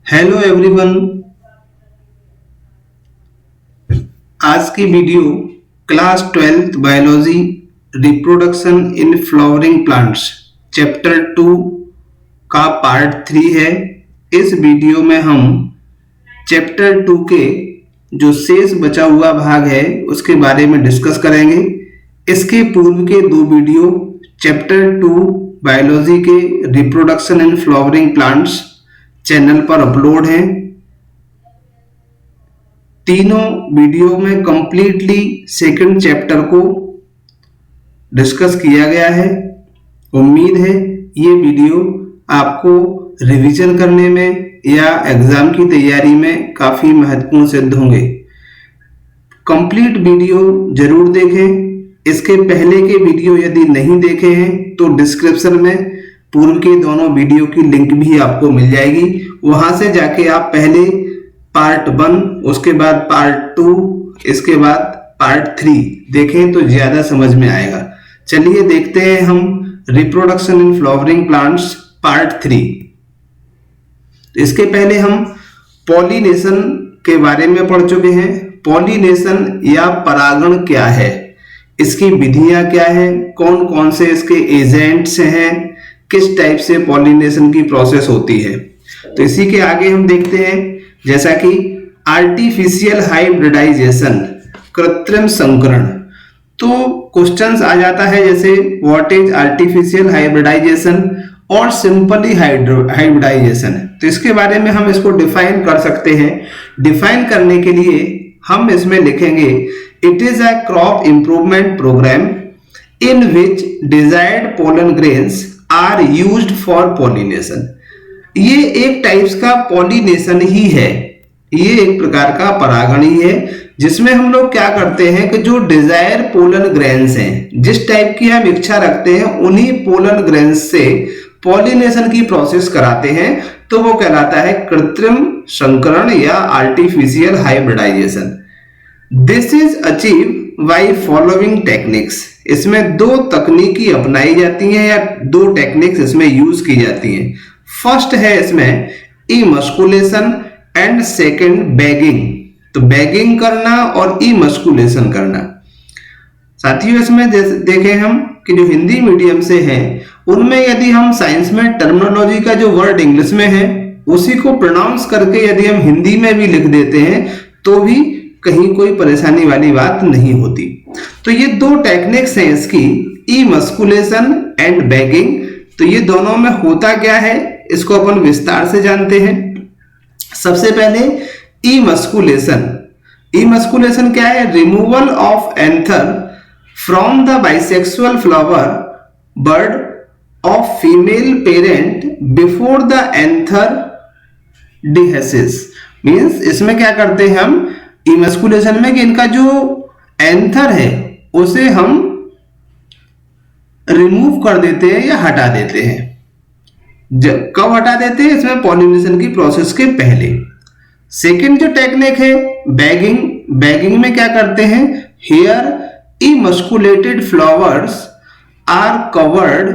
Hello everyone. आज की video class 12th biology reproduction in flowering plants chapter 2 का part 3 है। इस वीडियो में हम चैप्टर 2 के जो शेष बचा हुआ भाग है उसके बारे में डिस्कस करेंगे। इसके पूर्व के दो वीडियो चैप्टर 2 बायोलॉजी के reproduction in flowering plants channel पर अपलोड हैं। तीनों वीडियो में कंप्लीटली सेकंड चैप्टर को डिस्कस किया गया है। उम्मीद है ये वीडियो आपको रिवीजन करने में या एग्जाम की तैयारी में काफी महत्वपूर्ण सिद्ध होंगे। कंप्लीट वीडियो जरूर देखें। इसके पहले के वीडियो यदि नहीं देखे हैं तो डिस्क्रिप्शन में पूर्व के दोनों वीडियो की लिंक भी आपको मिल जाएगी। वहां से जाके आप पहले पार्ट 1, उसके बाद पार्ट 2, इसके बाद पार्ट 3 देखें तो ज्यादा समझ में आएगा। चलिए देखते हैं हम reproduction in flowering plants part 3। इसके पहले हम पॉलिनेशन के बारे में पढ़ चुके हैं। पॉलिनेशन या परागण क्या है, इसकी विधियां क्या है, कौन कौन से इसके एजेंट्स हैं, किस टाइप से पॉलिनेशन की प्रोसेस होती है। तो इसी के आगे हम देखते हैं जैसा कि आर्टिफिशियल हाइब्रिडाइजेशन, कृत्रिम संकरण। तो क्वेश्चंस आ जाता है जैसे व्हाट इज आर्टिफिशियल हाइब्रिडाइजेशन और सिंपली हाइब्रिडाइजेशन। तो इसके बारे में हम इसको डिफाइन कर सकते हैं। डिफाइन करने के लिए हम इसमें लिखेंगे it is a crop improvement programme in which desired pollen grains are used for pollination. ये एक टाइप्स का पॉलिनेशन ही है, ये एक प्रकार का परागण ही है जिसमें हम लोग क्या करते हैं कि जो डिजायर पोलन ग्रेन्स हैं, जिस टाइप की हम इच्छा रखते हैं उन्हीं पोलन ग्रेन्स से पॉलिनेशन की प्रोसेस कराते हैं। तो वो कहलाता है कृत्रिम संकरण या artificial hybridisation. This is achieve by following techniques. इसमें दो तकनीकी अपनाई जाती हैं या दो टेक्निक्स इसमें यूज की जाती हैं। फर्स्ट है इसमें इमस्कुलेशन एंड सेकंड बैगिंग। तो बैगिंग करना और इमस्कुलेशन करना। साथियों इसमें देखें हम कि जो हिंदी मीडियम से हैं उनमें यदि हम साइंस में टर्मिनोलॉजी का जो वर्ड इंग्लिश में है उसी को प्रोनाउंस करके यदि हम हिंदी में भी लिख देते हैं तो भी कहीं कोई परेशानी वाली बात नहीं होती। तो ये दो टेक्निक्स हैं इसकी, इमस्कुलेशन एंड बैगिंग। तो ये दोनों में होता क्या है इसको अपन विस्तार से जानते हैं। सबसे पहले इमस्कुलेशन। इमस्कुलेशन क्या है? Removal of anther from the bisexual flower bud of female parent before the anther dehiscence. Means इसमें क्या करते हैं हम इमस्कुलेशन में कि इनका जो एंथर है उसे हम रिमूव कर देते हैं या हटा देते हैं। कब हटा देते हैं? इसमें पॉलिनेशन की प्रोसेस के पहले। सेकंड जो टेक्निक है बैगिंग। बैगिंग में क्या करते हैं? Here emasculated flowers are covered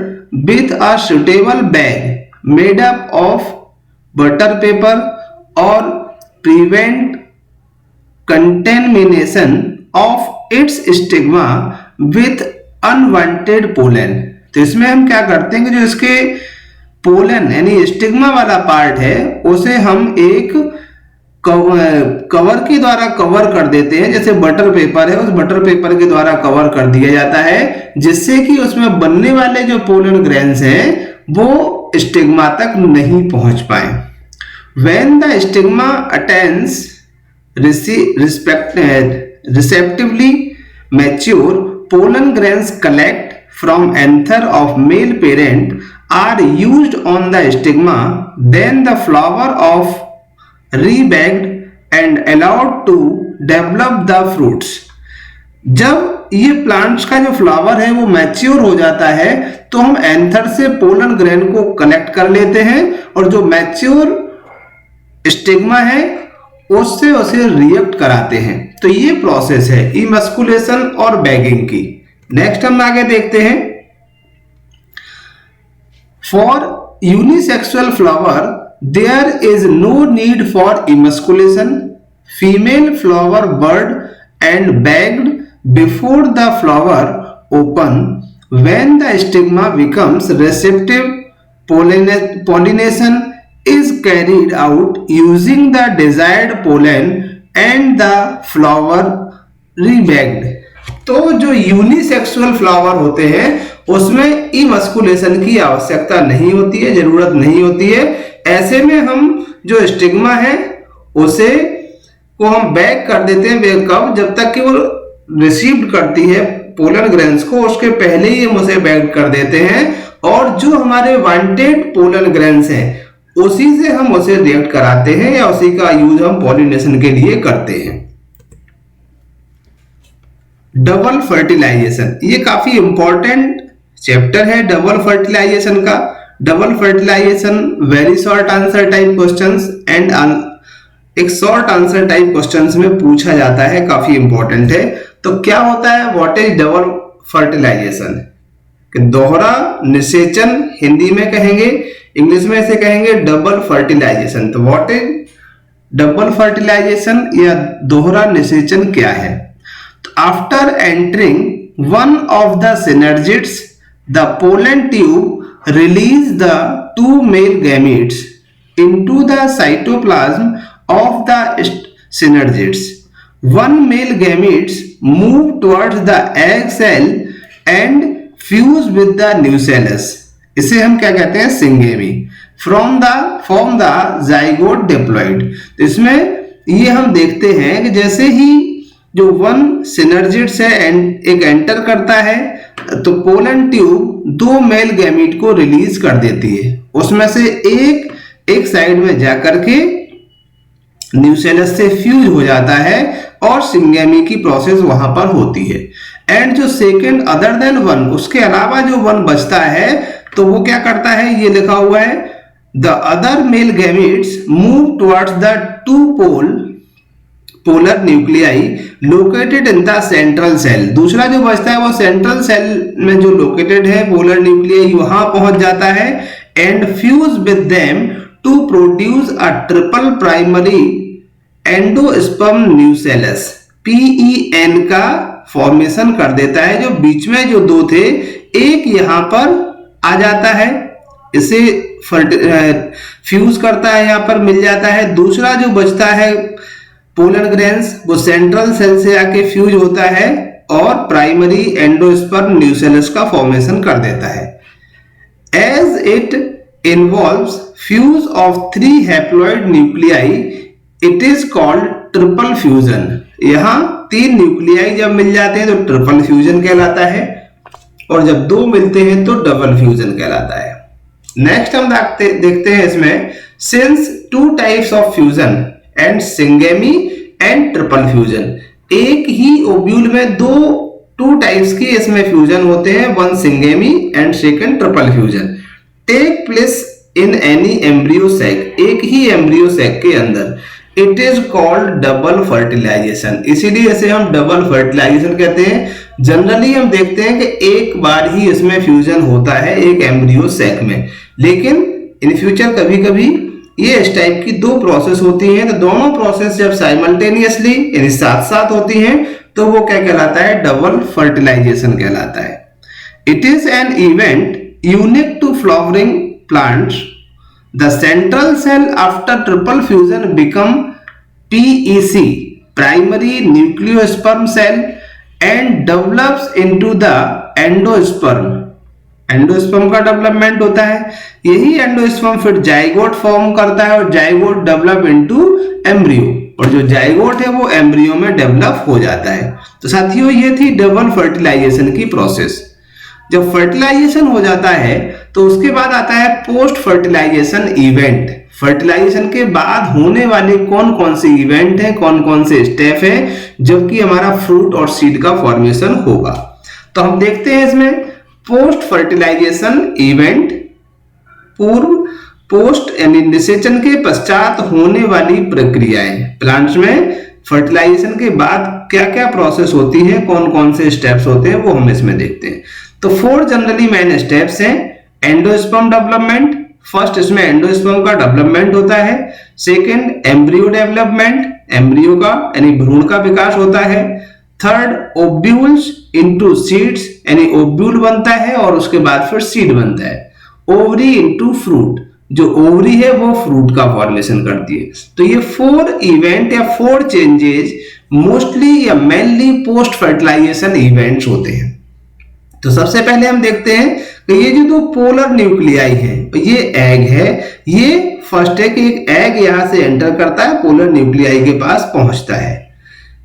with a suitable bag made up of butter paper और prevent contamination of its stigma with unwanted pollen। तो इसमें हम क्या करते हैं कि जो इसके पोलन यानी स्टिग्मा वाला पार्ट है उसे हम एक कवर के द्वारा कवर कर देते हैं। जैसे बटर पेपर है, उस बटर पेपर के द्वारा कवर कर दिया जाता है जिससे कि उसमें बनने वाले जो पोलन ग्रेन्स हैं वो स्टिग्मा तक नहीं पहुंच पाए। When the stigma attains receptively mature, pollen grains collect from anther of male parent are used on the stigma. Then the flower of rebagged and allowed to develop the fruits। जब ये plants का जो flower है वो mature हो जाता है तो हम एंथर से पोलन ग्रेन को कलेक्ट कर लेते हैं और जो मैच्योर स्टिग्मा है उससे उसे रिएक्ट कराते हैं। तो ये प्रोसेस है इमस्कुलेशन और बैगिंग की। नेक्स्ट हम आगे देखते हैं। For unisexual flower there is no need for emasculation. Female flower bud and bagged before the flower open. When the stigma becomes receptive, pollination is carried out using the desired pollen and the flower rebagged. तो जो unisexual flower होते हैं उसमें इमस्कुलेशन की आवश्यकता नहीं होती है, जरूरत नहीं होती है। ऐसे में हम जो स्टिग्मा है उसे को हम बैग कर देते हैं। बैग कब? जब तक कि वो रिसीव करती है पोलन ग्रेन्स को, उसके पहले ही हम उसे बैग कर देते हैं और जो हमारे वांटेड पोलन ग्रेन्स हैं उसी से हम उसे रिएक्ट कराते हैं या उसी का यूज हम पॉलिनेशन के लिए करते हैं। डबल फर्टिलाइजेशन, ये काफी इंपॉर्टेंट चैप्टर है डबल फर्टिलाइजेशन का। Double fertilisation very short answer type questions and एक शॉर्ट आंसर टाइप क्वेश्चंस में पूछा जाता है, काफी इंपॉर्टेंट है। तो क्या होता है, व्हाट इज डबल फर्टिलाइजेशन? दोहरा निषेचन हिंदी में कहेंगे, इंग्लिश में इसे कहेंगे डबल फर्टिलाइजेशन। तो व्हाट इज डबल फर्टिलाइजेशन या दोहरा निषेचन क्या है? After entering one of the synergids, the pollen tube release the two male gametes into the cytoplasm of the synergids. One male gametes move towards the egg cell and fuse with the nucellus. इसे हम क्या कहते हैं? Syngamy. From the zygote diploid। इसमें ये हम देखते हैं कि जैसे ही जो वन सिनर्जिड्स है एक एंटर करता है तो पोलन ट्यूब दो मेल गैमीट को रिलीज कर देती है। उसमें से एक साइड में जाकर के न्यूसेलस से फ्यूज हो जाता है और सिंगेमी की प्रोसेस वहां पर होती है। एंड जो सेकेंड अदर देन वन, उसके अलावा जो वन बचता है तो वो क्या करता है, ये लिखा हुआ है the other male gametes move towards the two polar nuclei located in the central cell. दूसरा जो बचता है वो सेंट्रल सेल में जो लोकेटेड है पोलर न्यूक्लियाई वहां पहुंच जाता है and fuse with them to produce a triple primary endosperm nucellus. PEN का फॉर्मेशन कर देता है। जो बीच में जो दो थे, एक यहां पर आ जाता है, इसे फ्यूज करता है, यहां पर मिल जाता है। दूसरा जो बचता है पोलन ग्रेन्स वो सेंट्रल सेल से आके फ्यूज होता है और प्राइमरी एंडोस्पर्म न्यूसेलस का फॉर्मेशन कर देता है। As it involves fuse of 3 haploid nuclei it is called triple fusion. यहां 3 न्यूक्लियाई जब मिल जाते हैं तो ट्रिपल फ्यूजन कहलाता है और जब 2 मिलते हैं तो डबल फ्यूजन कहलाता है। नेक्स्ट हम देखते हैं इसमें since 2 types of fusion and syngamy and triple fusion. एक ही ओव्यूल में 2 टाइप्स की इसमें फ्यूजन होते हैं, one syngamy and second triple fusion. Take place in any embryo sac, एक ही एम्ब्रियो सैक के अंदर। It is called double fertilisation, इसीलिए इसे हम डबल फर्टिलाइजेशन कहते हैं। जनरली हम देखते हैं कि एक बार ही इसमें फ्यूजन होता है एक एम्ब्रियो सैक में, लेकिन इन फ्यूचर कभी कभी ये इस टाइप की 2 प्रोसेस होती हैं। तो दोनों प्रोसेस जब साइमल्टेनियसली यानी साथ साथ होती हैं तो वो क्या कहलाता है, डबल फर्टिलाइजेशन कहलाता है। It is an event unique to flowering plants. The central cell after triple fusion become PEC primary nucleosperm cell and develops into the endosperm. Endosperm का डेवलपमेंट होता है, यही एंडोस्पर्म फिर जाइगोट फॉर्म करता है और जाइगोट डेवलप इनटू एम्ब्रियो और जो जाइगोट है वो एम्ब्रियो में डेवलप हो जाता है। तो साथियों ये थी डबल फर्टिलाइजेशन की प्रोसेस। जब फर्टिलाइजेशन हो जाता है तो उसके बाद आता है पोस्ट फर्टिलाइजेशन इवेंट। फर्टिलाइजेशन के बाद होने वाले कौन कौन से इवेंट हैं, कौन कौन से स्टेप हैं जबकि हमारा फ्रूट और सीड का फॉर्मेशन होगा। तो हम देखते हैं इसमें पोस्ट फर्टिलाइजेशन इवेंट, पोस्ट यानी निषेचन के पश्चात होने वाली प्रक्रियाएं। प्लांट्स में फर्टिलाइजेशन के बाद क्या क्या प्रोसेस होती है, कौन कौन से स्टेप्स होते हैं वो हम इसमें देखते हैं। तो 4 जनरली मेन स्टेप्स हैं, एंडोस्पर्म डेवलपमेंट, फर्स्ट इसमें एंडोस्पर्म का डेवलपमेंट होता है, सेकंड एम्ब्रियो डेवलपमेंट, एम्ब्रियो का यानी भ्रूण का विकास होता है, थर्ड ओव्यूल्स इनटू सीड्स यानी ओव्यूल बनता है और उसके बाद फिर सीड बनता है, ओवरी इनटू फ्रूट, जो ओवरी है वो फ्रूट का फॉर्मेशन करती है। तो ये 4 इवेंट या 4 चेंजेस मोस्टली या मेनली पोस्ट फर्टिलाइजेशन इवेंट्स होते हैं। तो सबसे पहले हम देखते हैं कि ये जो दो पोलर न्यूक्लियाई है, ये एग है, ये फर्स्ट है कि एक एग यहां से एंटर करता है, पोलर न्यूक्लियाई के पास पहुंचता है।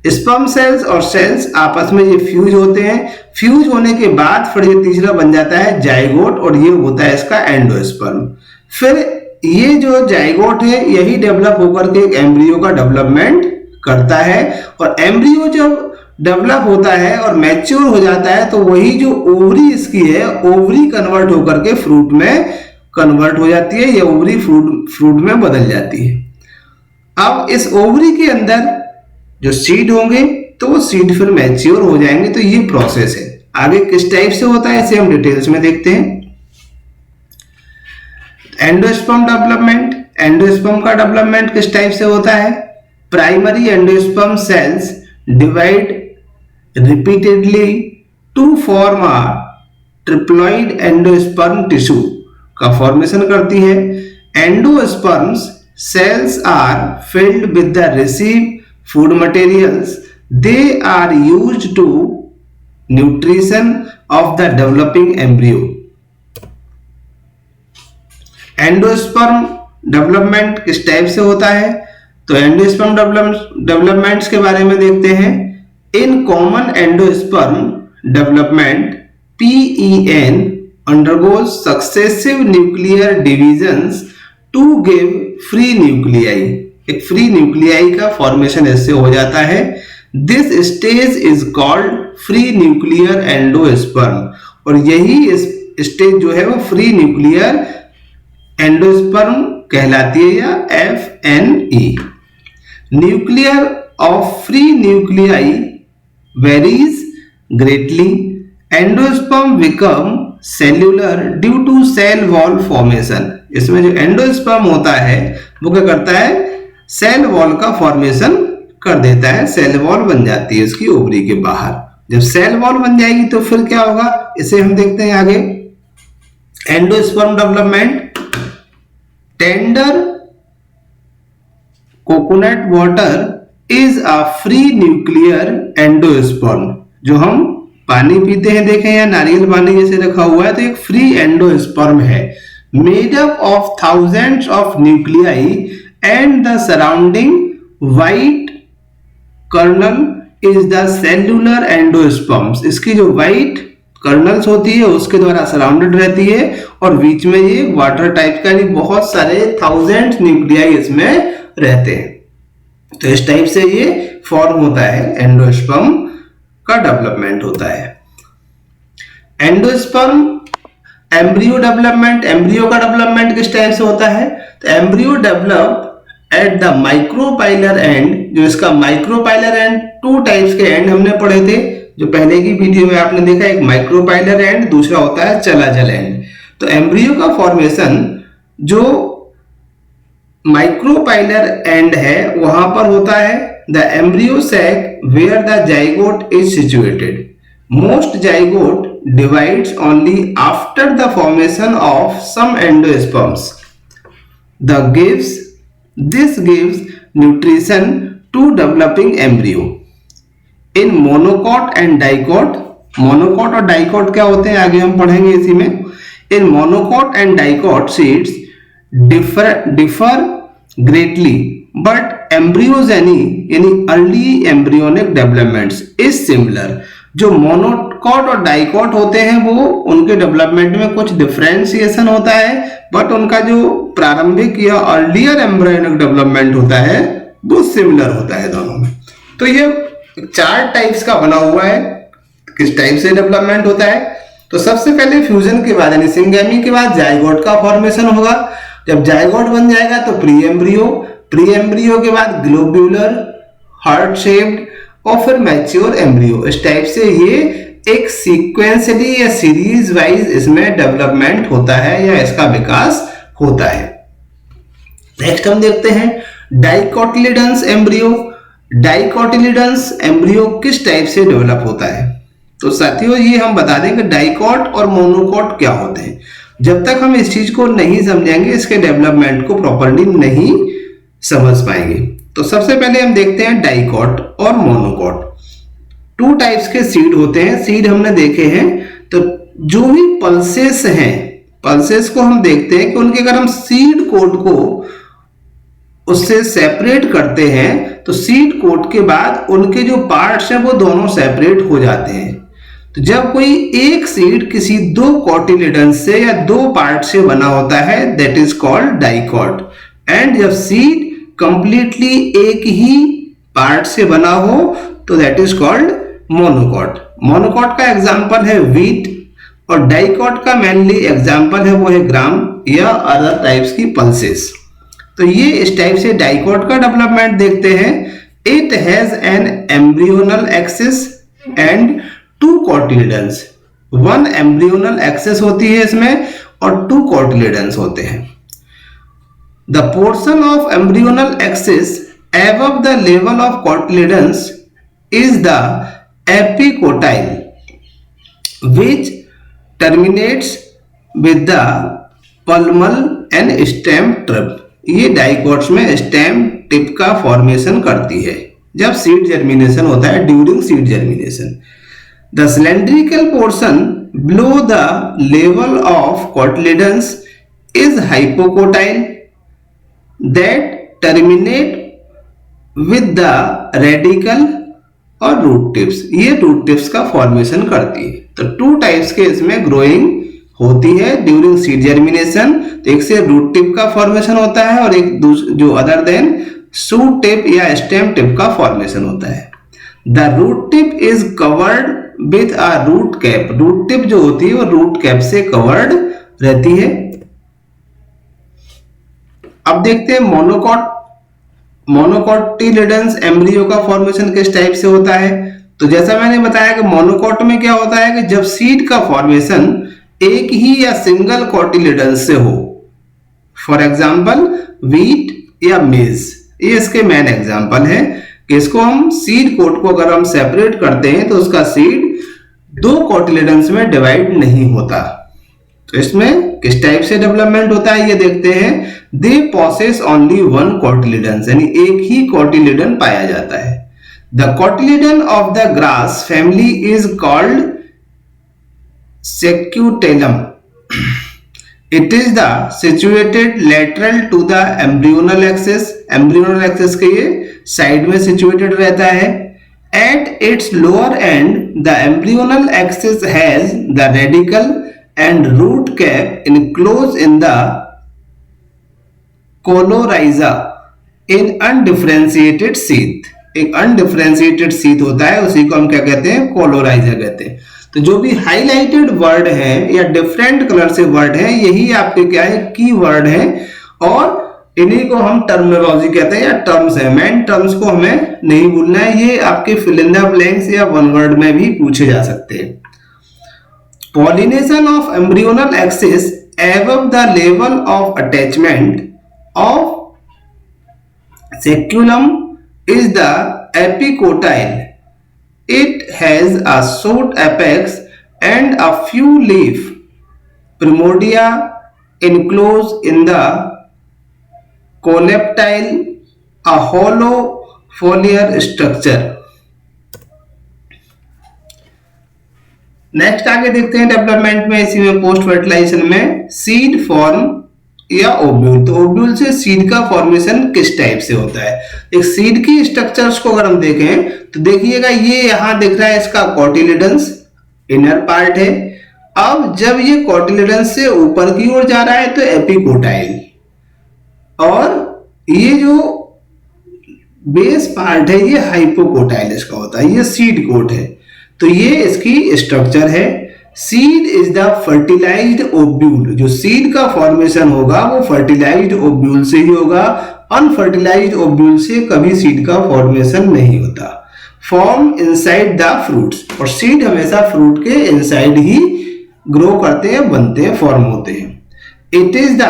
स्पर्म सेल्स और सेल्स आपस में ये फ्यूज होते हैं, फ्यूज होने के बाद फिर ये तीसरा बन जाता है जाइगोट और ये होता है इसका एंडोस्पर्म। फिर ये जो जाइगोट है यही डेवलप होकर के एक एम्ब्रियो का डेवलपमेंट करता है और एम्ब्रियो जब डेवलप होता है और मैच्योर हो जाता है तो वही जो ओवरी इसकी है, ओवरी कन्वर्ट होकर के फ्रूट में कन्वर्ट हो जाती है या ओवरी फ्रूट में बदल जाती है। अब इस ओवरी के अंदर जो सीड होंगे तो वो सीड फिर मैच्योर हो जाएंगे। तो ये प्रोसेस है। आगे किस टाइप से होता है इसे हम डिटेल्स में देखते हैं। एंडोस्पर्म डेवलपमेंट, एंडोस्पर्म का डेवलपमेंट किस टाइप से होता है? Primary endosperm sales divide repeatedly to form a triploid endosperm tissue का फॉर्मेशन करती है। Endosperms cells are filled with the received food materials. They are used to nutrition of the developing embryo. Endosperm development किस type से होता है? तो endosperm developments के बारे में देखते हैं। In common endosperm development, PEN undergoes successive nuclear divisions to give free nuclei. एक free nuclei का formation इससे हो जाता है। This stage is called free nuclear endosperm और यही इस स्टेज जो है वो free nuclear endosperm कहलाती है या FNE. Nuclear of free nuclei varies greatly. Endosperm become cellular due to cell wall formation. इसमें जो एंडोस्पर्म होता है वो क्या करता है? सेल वॉल का फॉर्मेशन कर देता है, सेल वॉल बन जाती है इसकी ओवरी के बाहर। जब सेल वॉल बन जाएगी तो फिर क्या होगा इसे हम देखते हैं आगे। Endosperm development, tender coconut water is a free nuclear endosperm. जो हम पानी पीते हैं देखें या नारियल पानी जैसे रखा हुआ है तो एक फ्री एंडोस्पर्म है, made up of thousands of nuclei and the surrounding white kernel is the cellular endosperms. इसकी जो व्हाइट कर्नल्स होती है उसके द्वारा सराउंडेड रहती है और बीच में ये वाटर टाइप का नहीं, बहुत सारे थाउजेंड न्यूक्लियाई इसमें रहते हैं। तो इस टाइप से ये फॉर्म होता है, एंडोस्पर्म का डेवलपमेंट होता है। एंडोस्पर्म एम्ब्रियो डेवलपमेंट, एम्ब्रियो का डेवलपमेंट किस टाइप से होता है? तो embryo develop at the micropylar and. जो इसका माइक्रोपाइलर एंड, 2 टाइप्स के एंड हमने पढ़े थे जो पहले की वीडियो में आपने देखा, एक माइक्रोपाइलर एंड, दूसरा होता है चलाजल एंड। तो एम्ब्रियो का फॉर्मेशन जो माइक्रोपाइलर एंड है वहां पर होता है the embryo sac where the zygote is situated. Most zygote divides only after the formation of some endosperms. This gives nutrition to developing embryo. In monocot and dicot, monocot और dicot क्या होते हैं आगे हम पढ़ेंगे इसी में। In monocot and dicot seeds differ greatly, but embryogeny यानी early embryonic developments is similar. जो मोनोकॉट और डाइकॉट होते हैं वो उनके डेवलपमेंट में कुछ डिफरेंशिएशन होता है, बट उनका जो प्रारंभिक या अर्लियर एम्ब्रियोनिक डेवलपमेंट होता है वो सिमिलर होता है दोनों में। तो ये 4 टाइप्स का बना हुआ है किस टाइप से डेवलपमेंट होता है। तो सबसे पहले फ्यूजन के बाद यानी सिंगेमी के बाद जाइगोट का फॉर्मेशन होगा। जब जाइगोट बन जाएगा तो प्री एम्ब्रियो के बाद ग्लोब्यूलर, हार्ट शेप्ड और फिर मैच्योर एम्ब्रियो। इस टाइप से ये एक सीक्वेंसली या सीरीज वाइज इसमें डेवलपमेंट होता है या इसका विकास होता है। नेक्स्ट हम देखते हैं डाइकोटिलिडन्स एम्ब्रियो। डाइकोटिलिडन्स एम्ब्रियो किस टाइप से डेवलप होता है? तो साथियों ये हम बता दें कि डाइकॉट और मोनोकॉट क्या होते हैं। जब तक हम इस चीज को नहीं समझेंगे, इसके डेवलपमेंट को प्रॉपर्ली नहीं समझ पाएंगे। तो सबसे पहले हम देखते हैं डाइकॉट और मोनोकॉट। टू टाइप्स के सीड होते हैं, सीड हमने देखे हैं। तो जो भी पल्सेस हैं, पल्सेस को हम देखते हैं कि उनके अगर हम सीड कोड को उससे सेपरेट करते हैं तो सीड कोड के बाद उनके जो पार्ट्स हैं वो दोनों सेपरेट हो जाते हैं। तो जब कोई एक सीड किसी दो कोटिलिडन्स से या दो पार्ट से बना होता है that is called dicot. And जब सीड कंप्लीटली एक ही पार्ट से बना हो तो that is called monocot. Monocot का एग्जांपल है व्हीट और डाइकॉट का मेनली एग्जांपल है वो है ग्राम या अदर टाइप्स की पल्सेस। तो ये इस टाइप से डाइकॉट का डेवलपमेंट देखते हैं। It has an embryonal axis and two cotyledons. One embryonal axis होती है इसमें और टू कोटिलिडन्स होते हैं। The portion of embryonal axis above the level of cotyledons is the epicotyle which terminates with the palmar and stem tip। ये dicots में stem tip का formation करती है जब सीड जर्मिनेशन होता है, during seed germination. The cylindrical portion below the level of cotyledons is hypocotyl that terminate with the radical और root tips. ये रूट टिप्स का फॉर्मेशन करती है। तो टू टाइप्स के इसमें ग्रोइंग होती है ड्यूरिंग सीड जर्मिनेशन। तो एक से रूट टिप का फॉर्मेशन होता है और एक जो अदर देन शूट टिप या स्टेम टिप का फॉर्मेशन होता है। The root tip is covered with a root cap. Root tip जो होती है वो रूट कैप से कवर्ड रहती है। अब देखते हैं मोनोकॉट। मोनोकोटिलिडन्स एम्ब्रियो का फॉर्मेशन किस टाइप से होता है? तो जैसा मैंने बताया कि मोनोकॉट में क्या होता है कि जब सीड का फॉर्मेशन एक ही या सिंगल कोटिलिडन्स से हो, फॉर एग्जांपल व्हीट या मेज, ये इसके मेन एग्जांपल है कि इसको हम सीड कोट को अगर हम सेपरेट करते हैं तो उसका सीड दो कोटिलिडन्स में डिवाइड नहीं होता। तो इसमें किस टाइप से डेवलपमेंट होता है ये देखते हैं। They possess only one cotyledons, यानी एक ही कोटिलिडन पाया जाता है। The cotyledon of the grass family is called scutellum. It is the situated lateral to the embryonal axis. Embryonal axis के ये साइड में सिचुएटेड रहता है। At its lower end the embryonal axis has the radicle and root cap enclosed in the coleorhiza in undifferentiated sheath। एक undifferentiated sheath होता है, उसी को हम क्या कहते हैं? कोलोराइजा कहते हैं। तो जो भी हाईलाइटेड वर्ड है या डिफरेंट कलर से वर्ड है, यही आपके क्या है? की वर्ड है और इन्हीं को हम टर्मिनोलॉजी कहते हैं या टर्म्स है। मेन टर्म्स को हमें नहीं भूलना है, ये आपके फिल इन द ब्लैंक्स या वन वर्ड में भी पूछे जा सकते हैं। Pollination of embryonal axis above the level of attachment of saculum is the epicotyle. It has a short apex and a few leaf primordia enclosed in the coleoptile, a hollow foliar structure। Next आगे देखते हैं development में, इसी में post fertilisation में seed form या ovule. तो ovule से सीड का फॉर्मेशन किस टाइप से होता है? एक सीड की स्ट्रक्चर्स को अगर हम देखें तो देखिएगा ये यहां दिख रहा है, इसका कोटिलिडन्स इनर पार्ट है। अब जब ये कोटिलिडन्स से ऊपर की ओर जा रहा है तो एपिकोटाइल, और ये जो बेस पार्ट है ये हाइपोकोटाइल इसका होता है, ये सीड कोट है। तो ये इसकी स्ट्रक्चर है। Seed is the fertilised ovule. जो सीड का फॉर्मेशन होगा वो फर्टिलाइज्ड ओव्यूल से ही होगा। अनफर्टिलाइज्ड ओव्यूल से कभी सीड का फॉर्मेशन नहीं होता। फॉर्म इनसाइड द फ्रूट्स, और सीड हमेशा फ्रूट के इनसाइड ही ग्रो करते हैं, बनते हैं, फॉर्म होते हैं। It is the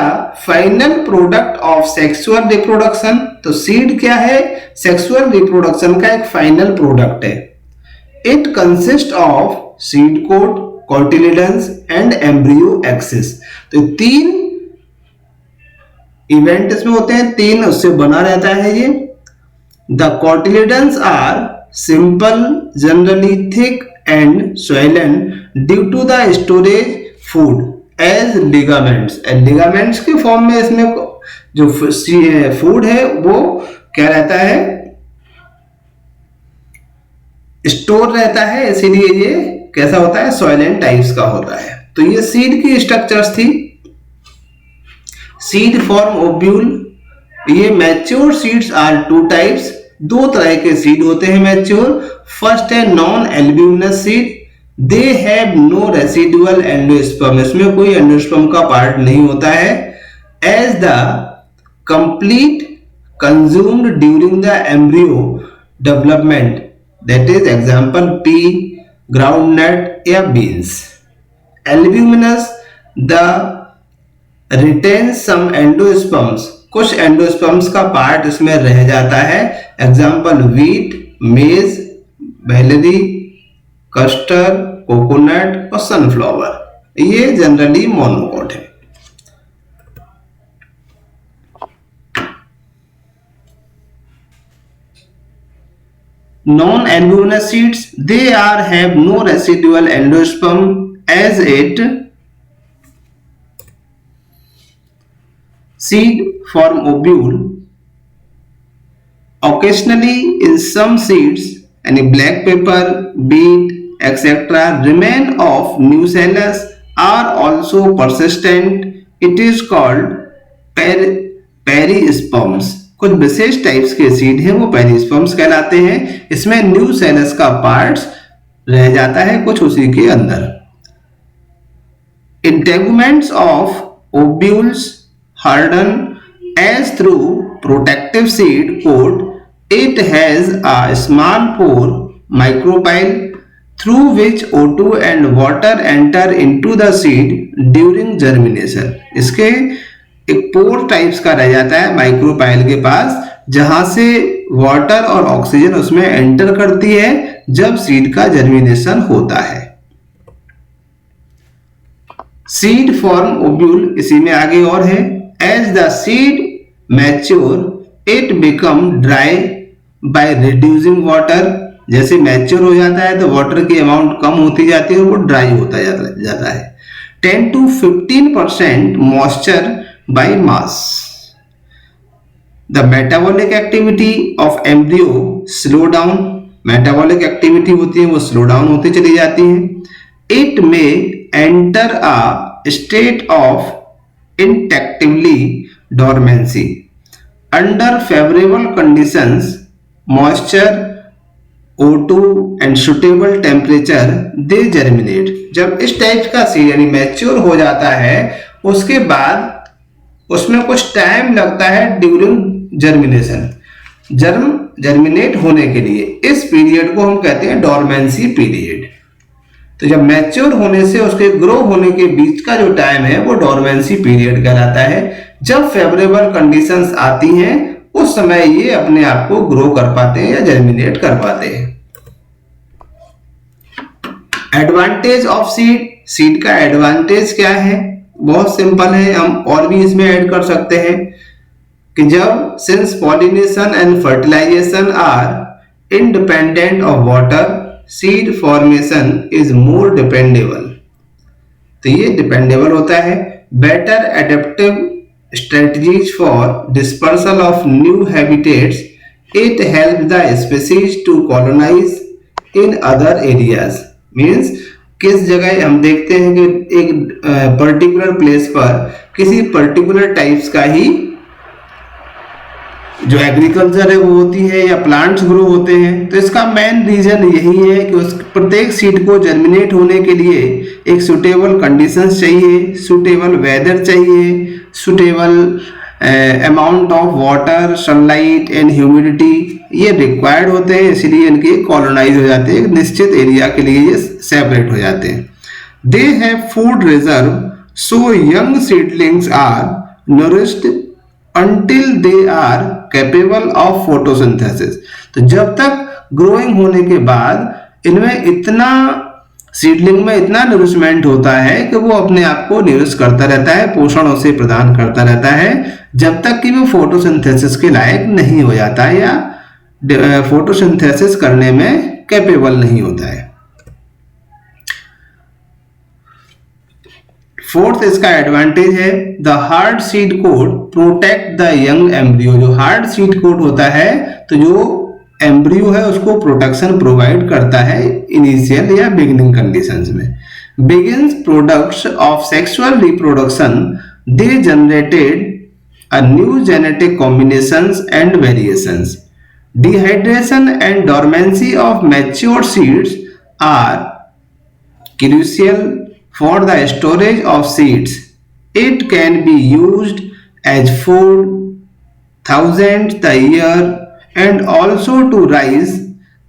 final product of sexual reproduction. तो सीड क्या है? सेक्सुअल रिप्रोडक्शन का एक फाइनल प्रोडक्ट है। It consist of seed coat, cotyledons and embryo axis. तो 3 इवेंट इसमें होते हैं, 3 उससे बना रहता है ये। The cotyledons are simple, generally thick and swollen due to the storage food as ligaments. Ligaments के फॉर्म में इसमें जो फूड है वो क्या रहता है? स्टोर रहता है, इसीलिए ये कैसा होता है? सॉइलेंट टाइप्स का होता है। तो ये सीड की स्ट्रक्चर्स थी। Seed form ovule. ये मैच्योर सीड्स आर 2 टाइप्स, 2 तरह के सीड होते हैं मैच्योर। फर्स्ट है non albuminous seed, they have no residual endosperm. इसमें कोई एंडोस्पर्म का पार्ट नहीं होता है। As the complete consumed during the embryo development, that is example pea, groundnut या beans. Albuminous the retain some endosperms, कुछ endosperms का पार्ट इसमें रह जाता है। Example wheat, maize, बैलेरी, custard, coconut और सनफ्लावर। ये जनरली मोनोकोट है। Non albuminous seeds, they are have no residual endosperm as it seed form ovule. Occasionally in some seeds, any black pepper, beet, etc. remain of nucellus are also persistent. It is called perisperms. कुछ विशेष types के seed हैं वो पेरिस्पर्म्स कहलाते हैं। इसमें nucellus का parts रह जाता है कुछ उसी के अंदर। Integuments of ovules harden as through protective seed coat. It has a small pore micropyle through which O2 and water enter into the seed during germination. इसके एक पोर टाइप्स का रह जाता है माइक्रोपाइल के पास, जहां से वाटर और ऑक्सीजन उसमें एंटर करती है जब सीड का जर्मिनेशन होता है। सीड फॉर्म ओव्यूल, इसी में आगे और है। As the seed mature it become dry by reducing water. जैसे मैच्योर हो जाता है तो वाटर की अमाउंट कम होती जाती है और वो ड्राई होता जाता है। 10 to 15% moisture by mass. The metabolic activity of embryo slow down. Metabolic activity होती है वो स्लो डाउन होती चली जाती है। It may enter a state of inactively dormancy under favourable conditions, moisture, O2 and suitable temperature, they germinate. जब इस type का सीड यानी मैच्योर हो जाता है उसके बाद उसमें कुछ टाइम लगता है ड्यूरिंग जर्मिनेशन, जर्मिनेट होने के लिए। इस पीरियड को हम कहते हैं डोरमेंसी पीरियड। तो जब मैच्योर होने से उसके ग्रो होने के बीच का जो टाइम है वो डोरमेंसी पीरियड कहलाता है। जब फेवरेबल कंडीशंस आती हैं उस समय ये अपने आप को ग्रो कर पाते हैं या जर्मिनेट कर पाते हैं। एडवांटेज ऑफ सीड, सीड का एडवांटेज क्या है? बहुत सिंपल है, हम और भी इसमें ऐड कर सकते हैं कि जब since pollination and fertilisation are independent of water, seed formation is more dependable. तो ये डिपेंडेबल होता है। Better adaptive strategies for dispersal of new habitats. It helps the species to colonize in other areas. Means किस जगह हम देखते हैं कि एक पर्टिकुलर प्लेस पर किसी पर्टिकुलर टाइप्स का ही जो एग्रीकल्चर है वो होती है या प्लांट्स ग्रो होते हैं। तो इसका मेन रीजन यही है कि उस प्रत्येक सीड को जर्मिनेट होने के लिए एक सुटेबल कंडीशंस चाहिए, सुटेबल वेदर चाहिए, suitable amount of water, sunlight and humidity ये रिक्वायर्ड होते हैं। इसलिए इनके कॉलोनाइज हो जाते हैं, एक निश्चित एरिया के लिए ये सेपरेट हो जाते हैं। They have food reserve So young seedlings are nourished until they are capable of photosynthesis. तो जब तक ग्रोइंग होने के बाद इनमें इतना सीडलिंग में इतना नरिशमेंट होता है कि वो अपने आप को निरिश करता रहता है, पोषण उसे प्रदान करता रहता है, जब तक कि वो फोटोसिंथेसिस के लायक नहीं हो जाता है या फोटोसिंथेसिस करने में कैपेबल नहीं होता है। फोर्थ इसका एडवांटेज है, the hard seed coat protect the young embryo. जो हार्ड सीड कोट होता है तो जो एम्ब्रियो है उसको प्रोटेक्शन प्रोवाइड करता है इनिशियल या बिगिनिंग कंडीशंस में। Begins products of sexual reproduction, they generated a new genetic combinations and variations. Dehydration and dormancy of mature seeds are crucial for the storage of seeds. It can be used as food thousands the year and also to raise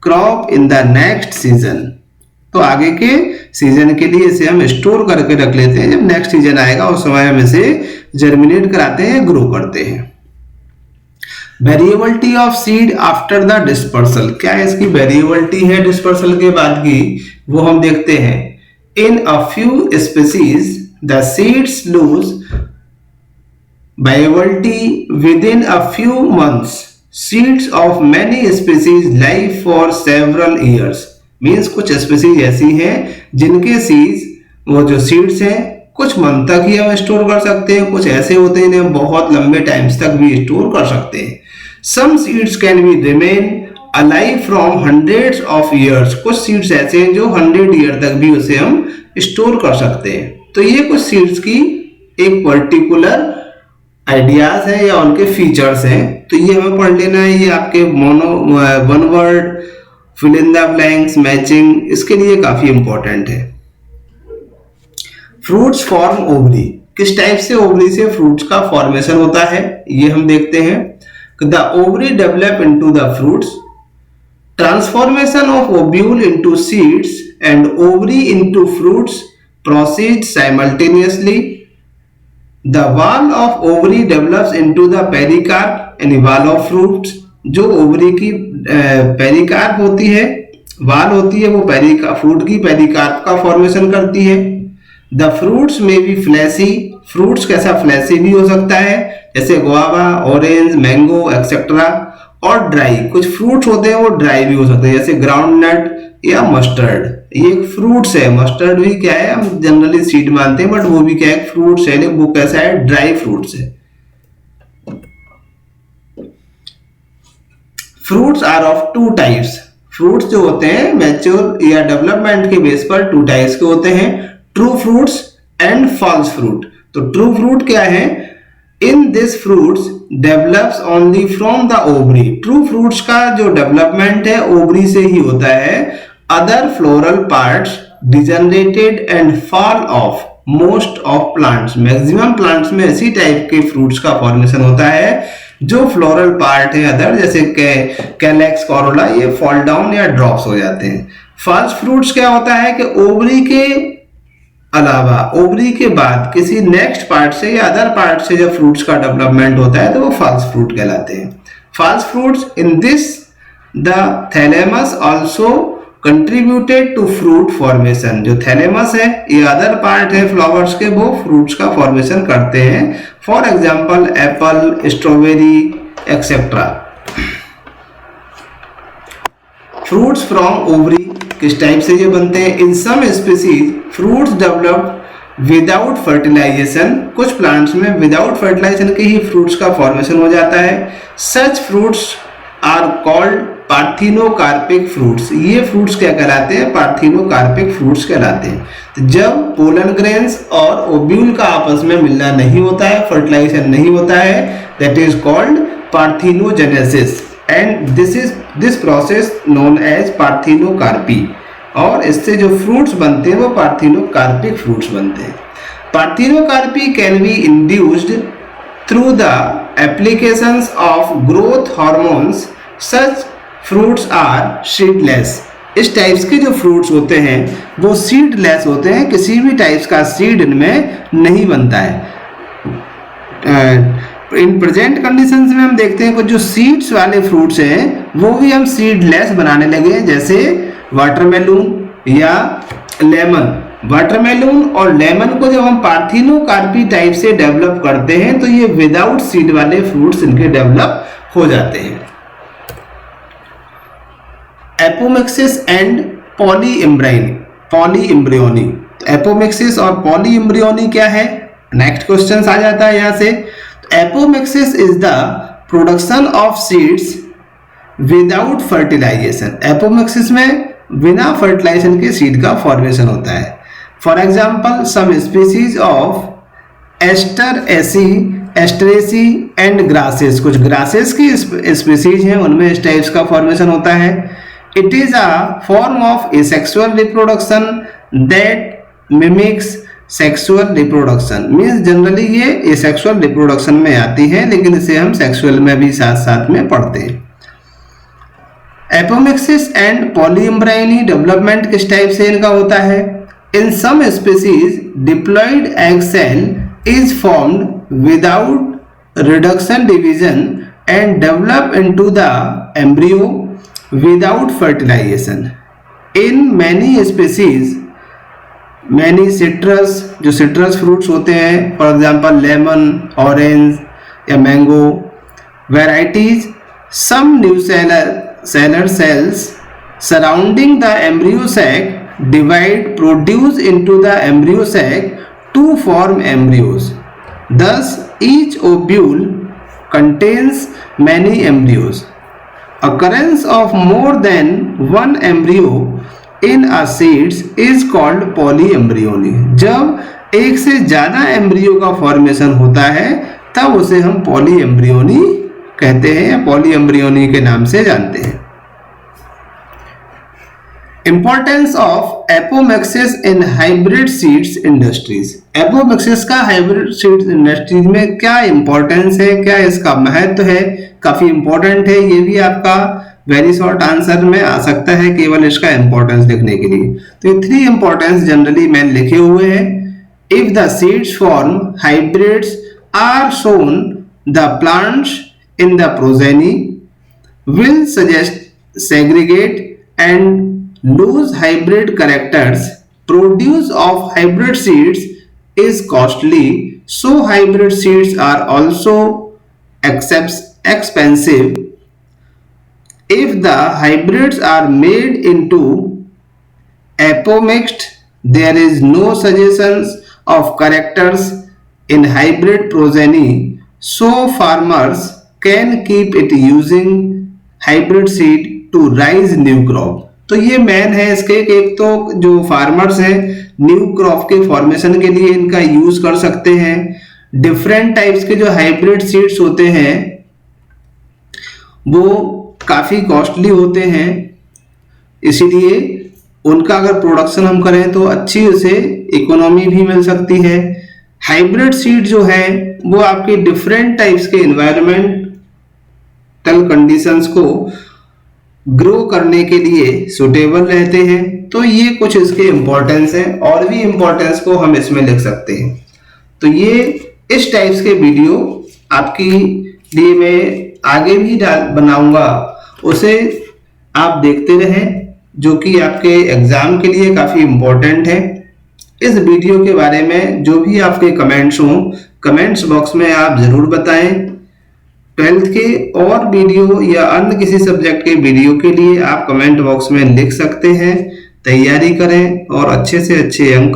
crop in the next season. तो आगे के season के लिए इसे हम store करके रख लेते हैं, जब नेक्स्ट सीजन आएगा उस समय हम इसे जर्मिनेट कराते हैं, ग्रो करते हैं। Variability of seed after the dispersal, क्या इसकी वेरिएबिलिटी है डिस्पर्सल के बाद की, वो हम देखते हैं। In a few species the seeds lose viability within a few months. Seeds of many species live for several years. Means कुछ स्पीसीज ऐसी हैं जिनके सीड्स, वो जो सीड्स हैं कुछ मंथ तक ही हम स्टोर कर सकते हैं, कुछ ऐसे होते हैं जिन्हें हम बहुत लंबे टाइम्स तक भी स्टोर कर सकते हैं। Some seeds can be remain alive from hundreds of years. कुछ सीड्स ऐसे हैं जो 100 ईयर तक भी उसे हम स्टोर कर सकते हैं। तो ये कुछ सीड्स की एक पर्टिकुलर आइडियाज है या उनके फीचर्स हैं, तो ये हमें पढ़ लेना है। ये आपके मोनो one word fill in the blanks matching, इसके लिए काफी इंपॉर्टेंट है। फ्रूट्स फॉर्म ओवरी, किस टाइप से ओवरी से फ्रूट्स का फॉर्मेशन होता है ये हम देखते हैं। The ovary develop into the fruits. Transformation of ovule into seeds and ovary into fruits proceeds simultaneously. The wall of ovary develops into the pericarp and wall of fruits. जो ovary की pericarp होती है, वाल होती है, वो fruit की pericarp का फॉर्मेशन करती है। द फ्रूट्स में भी फ्लैशी, फ्रूट्स कैसा फ्लैशी भी हो सकता है, जैसे गुआवा, ऑरेंज, मैंगो एक्सेट्रा। और ड्राई, कुछ फ्रूट्स होते हैं वो ड्राई भी हो सकते हैं, जैसे ग्राउंड नट या मस्टर्ड। ये फ्रूट्स है, मस्टर्ड भी क्या है, हम जनरली सीड मानते हैं, बट वो भी क्या है, फ्रूट्स है, लेकिन वो कैसा है, ड्राई फ्रूट्स है। Fruits are of two types. Fruits जो होते हैं मैच्योर या डेवलपमेंट के बेस पर टू टाइप्स के होते हैं, true fruits and false fruit. तो ट्रू फ्रूट क्या है, in this fruits develops only from the ovary. True fruits का जो डेवलपमेंट है ओवरी से ही होता है। Other floral parts degenerated and fall off most of plants. Maximum plants में इसी टाइप के फ्रूट्स का फॉर्मेशन होता है। जो फ्लोरल पार्ट है अदर, जैसे कैलेक्स, कोरोला, ये फॉल डाउन या ड्रॉप्स हो जाते हैं। फॉल्स फ्रूट्स क्या होता है कि ओवरी के अलावा ओवरी के बाद किसी नेक्स्ट पार्ट से या अदर पार्ट से जब फ्रूट्स का डेवलपमेंट होता है तो वो फॉल्स फ्रूट कहलाते हैं। False fruits in this the thalamus also contributed to fruit formation. जो थैलेमस है ये अदर पार्ट है फ्लावर्स के, वो फ्रूट्स का फॉर्मेशन करते हैं। For example apple, strawberry etcetera. Fruits from ovary किस टाइप से ये बनते हैं, in some species fruits develop without fertilisation. कुछ प्लांट्स में विदाउट फर्टिलाइजेशन के ही फ्रूट्स का फॉर्मेशन हो जाता है। Such fruits are called parthenocarpic fruits. ये फ्रूट्स क्या कहलाते हैं, पार्थिनोकार्पिक फ्रूट्स कहलाते हैं। तो जब पोलन ग्रेन्स और ओव्यूल का आपस में मिलना नहीं होता है, फर्टिलाइजेशन नहीं होता है, that is called parthenogenesis and this process known as parthenocarpy. और इससे जो फ्रूट्स बनते हैं वो पार्थिनोकार्पिक फ्रूट्स बनते हैं। Parthenocarpy can be induced through the applications of growth hormones. Such fruits are seedless इस टाइप्स के जो फ्रूट्स होते हैं वो सीडलेस होते हैं, किसी भी टाइप्स का सीड इनमें नहीं बनता है। इन प्रेजेंट कंडीशंस में हम देखते हैं कुछ जो सीड्स वाले फ्रूट्स हैं वो भी हम सीडलेस बनाने लगे हैं, जैसे वाटरमेलन या लेमन। वाटरमेलन और लेमन को जब हम पार्थिनोकार्पी टाइप से डेवलप करते हैं तो ये विदाउट सीड वाले फ्रूट्स इनके डेवलप हो जाते हैं। Apomixis and polyembryony. एपोमिक्सिस और पॉलीएम्ब्रियोनी क्या है, नेक्स्ट क्वेश्चन आ जाता है यहां से। Apomixis is the production of seeds without fertilisation. Apomixis में बिना फर्टिलाइजेशन के सीड का फॉर्मेशन होता है। For example some species of Asteraceae and grasses. कुछ ग्रासेस की स्पीसीज हैं उनमें इस टाइप्स का फॉर्मेशन होता है। It is a form of asexual reproduction that mimics sexual reproduction. Means generally ये एसेक्सुअल रिप्रोडक्शन में आती है, लेकिन इसे हम सेक्सुअल में भी साथ साथ में पढ़ते हैं। एपोमिक्सिस एंड पॉलीएम्ब्रियोनी डेवलपमेंट किस टाइप से इनका होता है। In some species diploid egg cell is formed without reduction division and develop into the embryo without fertilisation. In many species many citrus, जो सिट्रस फ्रूट्स होते हैं फॉर एग्जांपल लेमन, ऑरेंज या mango varieties, some nucellar cells surrounding the embryo sac divide, produce into the embryo sac to form embryos. Thus, each ovule contains many embryos. Occurrence of more than one embryo in a seeds is called polyembryony. जब एक से ज्यादा embryo का formation होता है तब उसे हम पॉलीएम्ब्रियोनी कहते हैं या पॉलीएम्ब्रियोनी के नाम से जानते हैं। Importance of apomixis in hybrid seeds industries. Apomixis का हाइब्रिड सीड्स इंडस्ट्रीज में क्या इंपॉर्टेंस है, क्या इसका महत्व है, काफी इंपॉर्टेंट है। ये भी आपका वेरी शॉर्ट आंसर में आ सकता है केवल इसका इंपॉर्टेंस देखने के लिए। तो ये 3 इंपॉर्टेंस जनरली मैंने लिखे हुए हैं। If the seeds form hybrids are shown the plants in the progeny will suggest segregate and lose hybrid characters. Produce of hybrid seeds is costly, so hybrid seeds are also expensive. If the hybrids are made into apomixed, there is no suggestions of characters in hybrid progeny, so farmers can keep it using hybrid seed to raise new crop. तो ये main है इसके। एक तो जो farmers हैं new crop के formation के लिए इनका यूज कर सकते हैं। डिफरेंट टाइप्स के जो हाइब्रिड सीड्स होते हैं वो काफी कॉस्टली होते हैं, इसीलिए उनका अगर प्रोडक्शन हम करें तो अच्छी उसे इकोनॉमी भी मिल सकती है। हाइब्रिड सीड जो है वो आपके डिफरेंट टाइप्स के एनवायरमेंटल कंडीशंस को ग्रो करने के लिए सुटेबल रहते हैं। तो ये कुछ इसके इंपॉर्टेंस है, और भी इंपॉर्टेंस को हम इसमें लिख सकते हैं। तो ये इस टाइप्स के वीडियो आपके लिए मैं आगे भी बनाऊंगा, उसे आप देखते रहें, जो कि आपके एग्जाम के लिए काफी इंपॉर्टेंट है। इस वीडियो के बारे में जो भी आपके कमेंट्स हों कमेंट्स बॉक्स में आप जरूर बताएं। 12th के और वीडियो या अन्य किसी सब्जेक्ट के वीडियो के लिए आप कमेंट बॉक्स में लिख सकते हैं। तैयारी करें और अच्छे से अच्छे अंक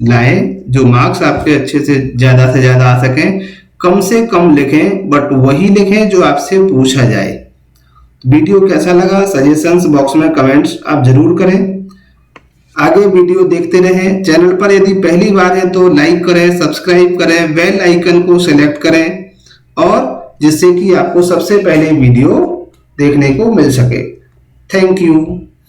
लाएं, जो मार्क्स आपके अच्छे से ज्यादा आ सकें। कम से कम लिखें, बट वही लिखें जो आपसे पूछा जाए। वीडियो कैसा लगा सजेशंस बॉक्स में कमेंट्स आप जरूर करें। आगे वीडियो देखते रहें। चैनल पर यदि पहली बार है तो लाइक करें, सब्सक्राइब करें, बेल आइकन को सिलेक्ट करें, और जिससे कि आपको सबसे पहले वीडियो देखने को मिल सके। Thank you.